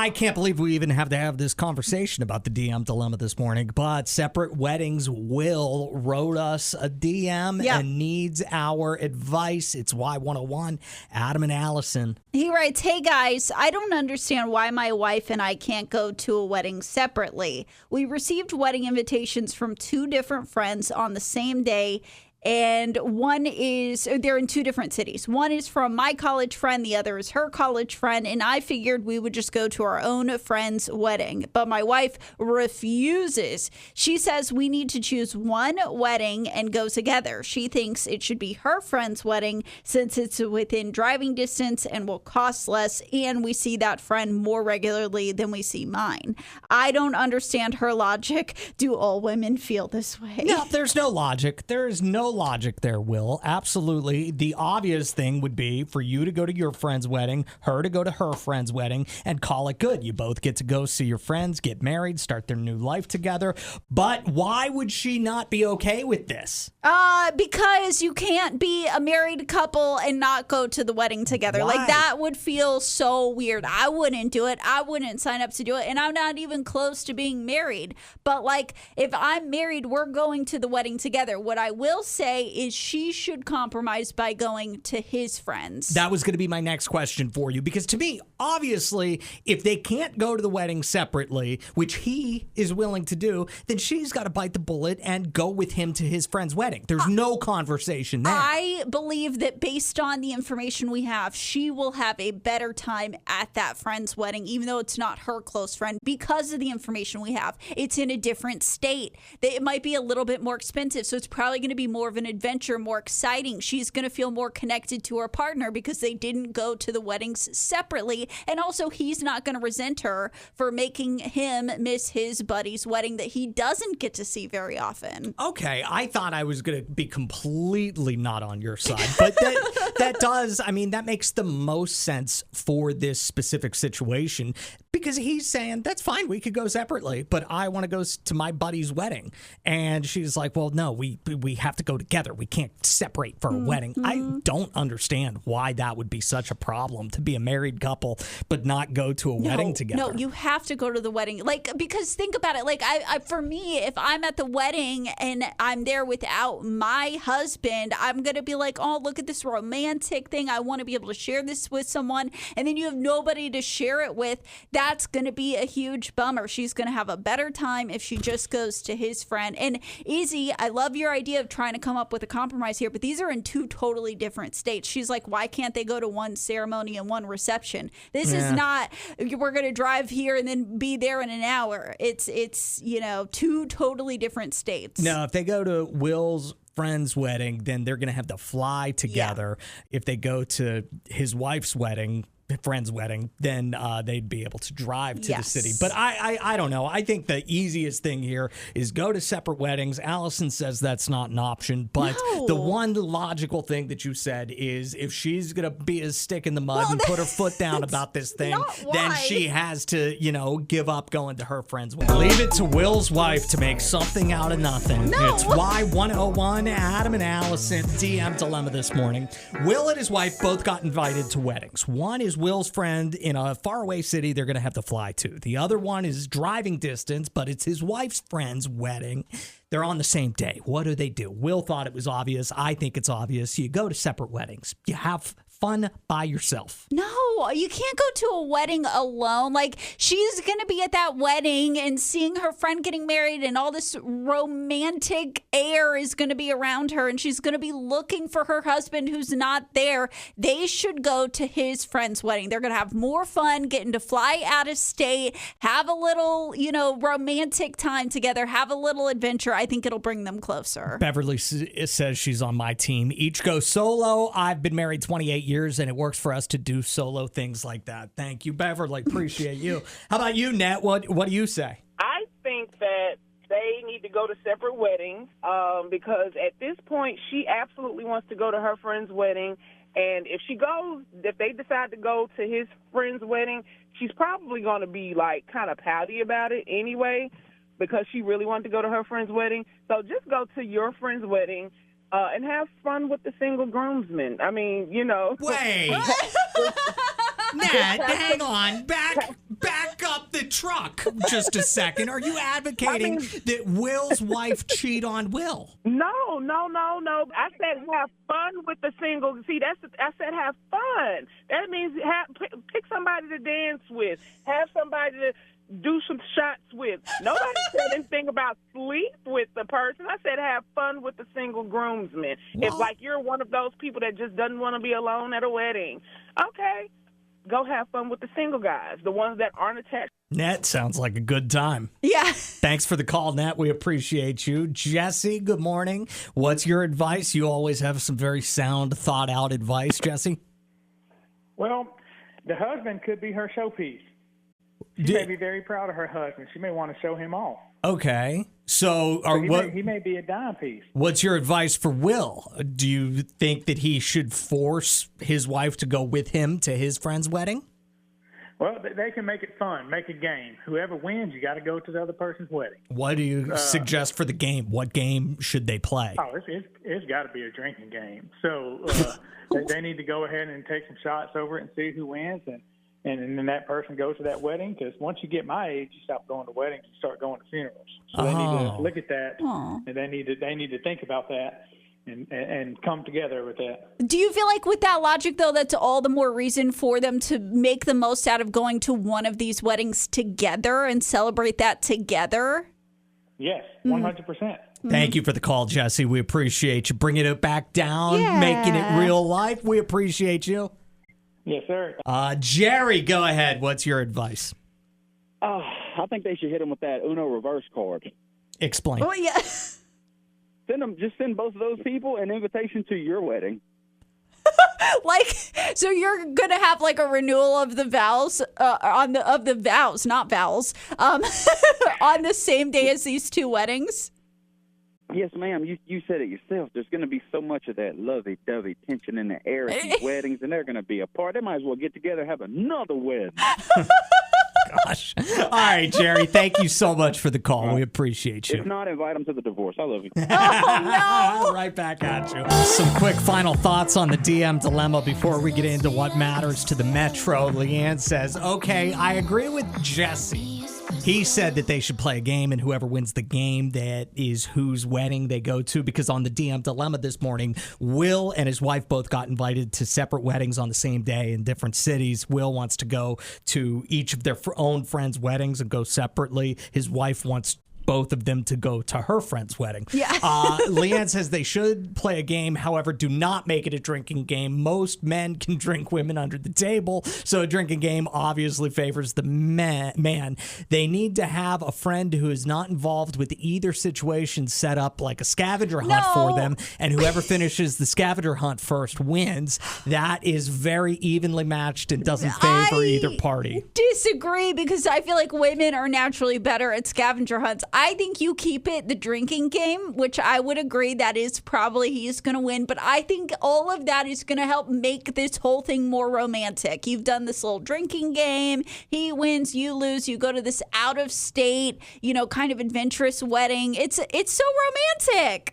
I can't believe we even have to have this conversation about the DM dilemma this morning, but Separate Weddings Will wrote us a DM and needs our advice. It's Y101, Adam and Allison. He writes, "Hey guys, I don't understand why my wife and I can't go to a wedding separately. We received wedding invitations from 2 different friends on the same day. And they're in 2 different cities. One is from my college friend, the other is her college friend. And I figured we would just go to our own friend's wedding. But my wife refuses. She says we need to choose one wedding and go together. She thinks it should be her friend's wedding since it's within driving distance and will cost less. And we see that friend more regularly than we see mine. I don't understand her logic. Do all women feel this way?" No, there's no logic. There is no logic there, Will. Absolutely. The obvious thing would be for you to go to your friend's wedding, her to go to her friend's wedding, and call it good. You both get to go see your friends, get married, start their new life together. But why would she not be okay with this? Because you can't be a married couple and not go to the wedding together. Why? Like, that would feel so weird. I wouldn't do it. I wouldn't sign up to do it. And I'm not even close to being married. But, like, if I'm married, we're going to the wedding together. What I will say is she should compromise by going to his friends. That was going to be my next question for you, because to me, obviously, if they can't go to the wedding separately, which he is willing to do, then she's got to bite the bullet and go with him to his friend's wedding. There's no conversation there. I believe that based on the information we have, she will have a better time at that friend's wedding, even though it's not her close friend, because of the information we have. It's in a different state. It might be a little bit more expensive, so it's probably going to be more of an adventure, more exciting. She's going to feel more connected to her partner because they didn't go to the weddings separately. And also, he's not going to resent her for making him miss his buddy's wedding that he doesn't get to see very often. Okay, I thought I was going to be completely not on your side, but that makes the most sense for this specific situation, because he's saying, that's fine, we could go separately, but I want to go to my buddy's wedding. And she's like, well, no, we have to go together. We can't separate for a wedding. I don't understand why that would be such a problem to be a married couple but not go to a wedding together. No, you have to go to the wedding. Like, because think about it. Like, for me, if I'm at the wedding and I'm there without my husband, I'm going to be like, oh, look at this romantic thing. I want to be able to share this with someone. And then you have nobody to share it with. That's going to be a huge bummer. She's going to have a better time if she just goes to his friend. And Izzy, I love your idea of trying to come up with a compromise here, but these are in 2 totally different states. She's like, why can't they go to one ceremony and one reception? This is not, we're going to drive here and then be there in an hour. It's 2 totally different states. No, if they go to Will's friend's wedding, then they're going to have to fly together. Yeah. If they go to his wife's friend's wedding, then they'd be able to drive to the city. But I don't know. I think the easiest thing here is go to separate weddings. Allison says that's not an option, but the one logical thing that you said is if she's going to be a stick in the mud and put her foot down about this thing, then she has to, give up going to her friend's wedding. Leave it to Will's wife to make something out of nothing. No. It's Y101, Adam and Allison, DM dilemma this morning. Will and his wife both got invited to weddings. One is Will's friend in a faraway city they're going to have to fly to. The other one is driving distance, but it's his wife's friend's wedding. They're on the same day. What do? Will thought it was obvious. I think it's obvious. You go to separate weddings. You have fun by yourself. No, you can't go to a wedding alone. Like, she's going to be at that wedding and seeing her friend getting married and all this romantic air is going to be around her and she's going to be looking for her husband who's not there. They should go to his friend's wedding. They're going to have more fun getting to fly out of state, have a little, romantic time together, have a little adventure. I think it'll bring them closer. Beverly says she's on my team. Each go solo. I've been married 28 years, and it works for us to do solo things like that. Thank you, Beverly. Appreciate you. How about you, Nat? What do you say? I think that they need to go to separate weddings because at this point, she absolutely wants to go to her friend's wedding. And if they decide to go to his friend's wedding, she's probably going to be, kind of pouty about it anyway because she really wanted to go to her friend's wedding. So just go to your friend's wedding. And have fun with the single groomsmen. I mean, Wait. Nat, hang on. Back truck just a second. Are you advocating that Will's wife cheat on Will? No. I said have fun with the single. See, I said have fun. That means pick somebody to dance with. Have somebody to do some shots with. Nobody said anything about sleep with the person. I said have fun with the single groomsmen. If like you're one of those people that just doesn't want to be alone at a wedding, okay, go have fun with the single guys, the ones that aren't attached. Net sounds like a good time. Yeah. Thanks for the call, Net. We appreciate you. Jesse, good morning. What's your advice? You always have some very sound, thought-out advice, Jesse. Well, the husband could be her showpiece. She may be very proud of her husband. She may want to show him off. Okay. So he may be a dime piece. What's your advice for Will? Do you think that he should force his wife to go with him to his friend's wedding? Well, they can make it fun, make a game. Whoever wins, you got to go to the other person's wedding. What do you suggest for the game? What game should they play? Oh, it's got to be a drinking game. So they need to go ahead and take some shots over it and see who wins, and then that person goes to that wedding. Because once you get my age, you stop going to weddings and start going to funerals. So they need to look at that, and they need to think about that. And come together with that. Do you feel like with that logic, though, that's all the more reason for them to make the most out of going to one of these weddings together and celebrate that together? Yes, 100%. Thank you for the call, Jesse. We appreciate you bringing it back down, making it real life. We appreciate you. Yes, sir. Jerry, go ahead. What's your advice? I think they should hit him with that Uno reverse card. Explain. Oh, yeah. Send both of those people an invitation to your wedding. So you're gonna have like a renewal of the vows on the same day as these two weddings. Yes, ma'am. You said it yourself. There's going to be so much of that lovey-dovey tension in the air at these weddings, and they're going to be apart. They might as well get together and have another wedding. Gosh. All right, Jerry, thank you so much for the call. We appreciate you. If not, invite them to the divorce. I love you. Oh, no. Right back at you. Some quick final thoughts on the DM dilemma before we get into what matters to the Metro. Leanne says, okay, I agree with Jesse. He said that they should play a game, and whoever wins the game, that is whose wedding they go to. Because on the DM dilemma this morning, Will and his wife both got invited to separate weddings on the same day in different cities. Will wants to go to each of their own friends' weddings and go separately. His wife wants both of them to go to her friend's wedding. Yeah. Leanne says they should play a game. However, do not make it a drinking game. Most men can drink women under the table, so a drinking game obviously favors the man. They need to have a friend who is not involved with either situation set up like a scavenger hunt for them, and whoever finishes the scavenger hunt first wins. That is very evenly matched and doesn't favor either party. Disagree, because I feel like women are naturally better at scavenger hunts. I think you keep it the drinking game, which I would agree that is probably he's going to win. But I think all of that is going to help make this whole thing more romantic. You've done this little drinking game. He wins, you lose. You go to this out of state, kind of adventurous wedding. It's so romantic.